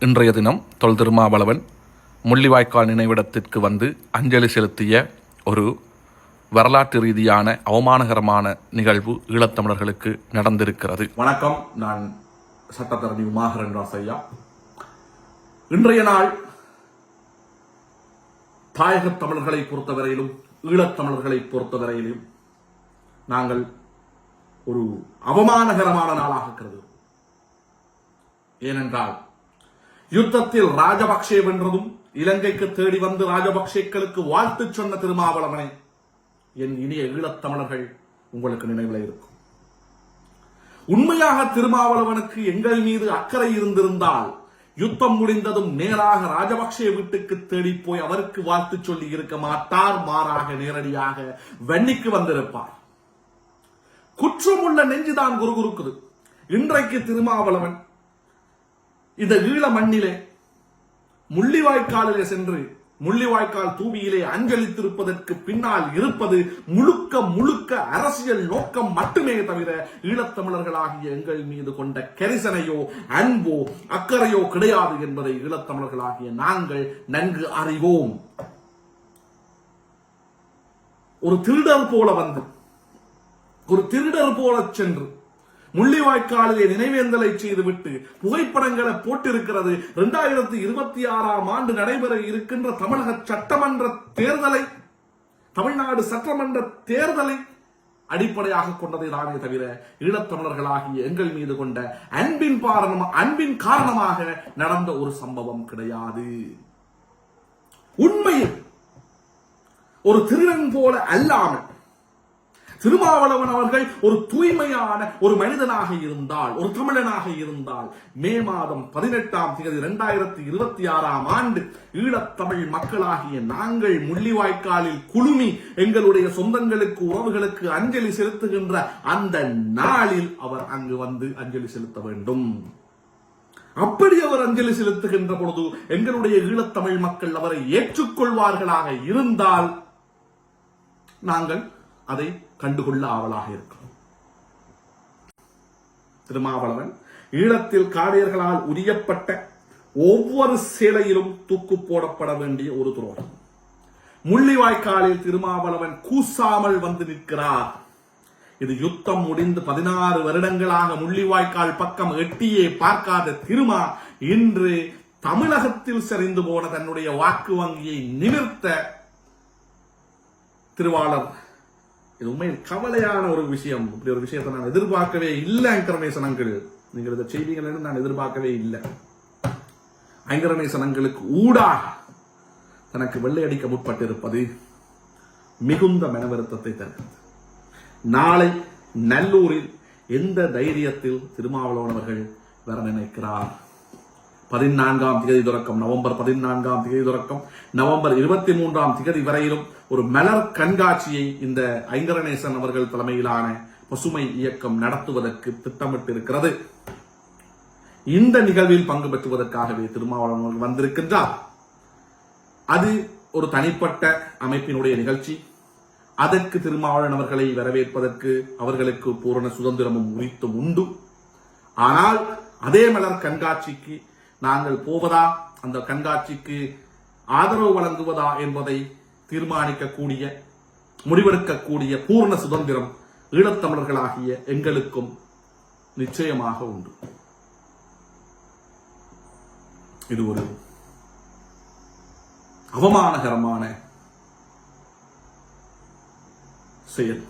இன்றைய தினம் தொல் திருமாவளவன் முள்ளிவாய்க்கால் நினைவிடத்திற்கு வந்து அஞ்சலி செலுத்திய ஒரு வரலாற்று ரீதியான அவமானகரமான நிகழ்வு ஈழத்தமிழர்களுக்கு நடந்திருக்கிறது. வணக்கம், நான் சட்டத்தரணி உமாகரன் ராசையா. இன்றைய நாள் தாயகத் தமிழர்களை பொறுத்தவரையிலும் ஈழத்தமிழர்களை பொறுத்தவரையிலும் நாங்கள் ஒரு அவமானகரமான நாளாக கருதுகிறோம். ஏனென்றால் யுத்தத்தில் ராஜபக்சே வென்றதும் இலங்கைக்கு தேடி வந்து ராஜபக்சேக்களுக்கு வாழ்த்து சொன்ன திருமாவளவனை என் இனிய ஈழத்தமிழர்கள் உங்களுக்கு நினைவில் இருக்கும். உண்மையாக திருமாவளவனுக்கு எங்கள் மீது அக்கறை இருந்திருந்தால் யுத்தம் முடிந்ததும் நேராக ராஜபக்சே வீட்டுக்கு தேடி போய் அவருக்கு வாழ்த்து சொல்லி இருக்க மாட்டார். மாறாக நேரடியாக வன்னிக்கு வந்திருப்பார். குற்றமுள்ள நெஞ்சுதான் குறுகுறுக்குது. இன்றைக்கு திருமாவளவன் இந்த ஈழ மண்ணிலே முள்ளிவாய்க்காலிலே சென்று முள்ளிவாய்க்கால் தூவியிலே அஞ்சலித்திருப்பதற்கு பின்னால் இருப்பது முழுக்க அரசியல் நோக்கம் மட்டுமே தவிர ஈழத்தமிழர்களாகிய எங்கள் மீது கொண்ட கரிசனையோ அன்போ அக்கறையோ கிடையாது என்பதை ஈழத்தமிழர்களாகிய நாங்கள் நன்கு அறிவோம். ஒரு திருடர் போல வந்து ஒரு திருடர் போல சென்று முள்ளிவாய்க்காலிலே நினைவேந்தலை செய்துவிட்டு புகைப்படங்களை போட்டிருக்கிறது. 2026 நடைபெற இருக்கின்ற தமிழக சட்டமன்ற தேர்தலை, தமிழ்நாடு சட்டமன்ற தேர்தலை அடிப்படையாக கொண்டதை தானே தவிர ஈழத்தமிழர்களாகிய எங்கள் மீது கொண்ட அன்பின் காரணமாக நடந்த ஒரு சம்பவம் கிடையாது. உண்மையில் ஒரு திருடன் போல அல்லாமல் திருமாவளவன் அவர்கள் ஒரு தூய்மையான ஒரு மனிதனாக இருந்தால், ஒரு தமிழனாக இருந்தால், மே மாதம் 18 2026 ஈழத்தமிழ் மக்களாகிய நாங்கள் முள்ளிவாய்க்காலில் குழுமி எங்களுடைய சொந்தங்களுக்கு உறவுகளுக்கு அஞ்சலி செலுத்துகின்ற அந்த நாளில் அவர் அங்கு வந்து அஞ்சலி செலுத்த வேண்டும். அப்படி அவர் அஞ்சலி செலுத்துகின்ற பொழுது எங்களுடைய ஈழத்தமிழ் மக்கள் அவரை ஏற்றுக்கொள்வார்களாக இருந்தால் நாங்கள் அதை கண்டுகொள்ள ஆவலாக இருக்கிறோம். திருமாவளவன் ஈழத்தில் காடையர்களால் உரியப்பட்ட ஒவ்வொரு சிலையிலும் தூக்கு போடப்பட வேண்டிய ஒரு துரோகம். முள்ளிவாய்க்காலில் திருமாவளவன் கூசாமல் வந்து நிற்கிறார். இது யுத்தம் முடிந்து 16 வருடங்களாக முள்ளிவாய்க்கால் பக்கம் எட்டியே பார்க்காத திருமா இன்று தமிழகத்தில் சரிந்து போன தன்னுடைய வாக்கு வங்கியை நிமிர்த்த திருவாளர். இது உண்மையில் கவலையான ஒரு விஷயம். இப்படி ஒரு விஷயத்தை நான் எதிர்பார்க்கவே இல்லை. ஐங்கரநேசன் அங்கிள், நீங்கள் இதை செய்வீங்கள் நான் எதிர்பார்க்கவே இல்லை. ஐங்கரநேசன் அங்கிளுக்கு ஊடாக தனக்கு வெள்ளையடிக்க முற்பட்டிருப்பது மிகுந்த மனவருத்தத்தை தருகிறது. நாளை நல்லூரில் எந்த தைரியத்தில் திருமாவளவன் அவர்கள் வர நினைக்கிறார்? 14ஆம் தேதி தொடக்கம், நவம்பர் 14ஆம் தேதி தொடக்கம் நவம்பர் 23ஆம் தேதி வரையிலும் ஒரு மலர் கண்காட்சியை இந்த ஐங்கரநேசன் அவர்கள் தலைமையிலான பசுமை இயக்கம் நடத்துவதற்கு திட்டமிட்டிருக்கிறது. இந்த நிகழ்வில் பங்கு பெற்றுவதற்காகவே திருமாவளவன் வந்திருக்கின்றார். அது ஒரு தனிப்பட்ட அமைப்பினுடைய நிகழ்ச்சி. அதற்கு திருமாவளவன் அவர்களை வரவேற்பதற்கு அவர்களுக்கு பூரண சுதந்திரமும் உரித்தும் உண்டு. ஆனால் அதே மலர் கண்காட்சிக்கு நாங்கள் போவதா, அந்த கண்காட்சிக்கு ஆதரவு வழங்குவதா என்பதை தீர்மானிக்கக்கூடிய, முடிவெடுக்கக்கூடிய பூர்ண சுதந்திரம் ஈழத்தமிழர்களாகிய எங்களுக்கும் நிச்சயமாக உண்டு. இது ஒரு அவமானகரமான செயல்.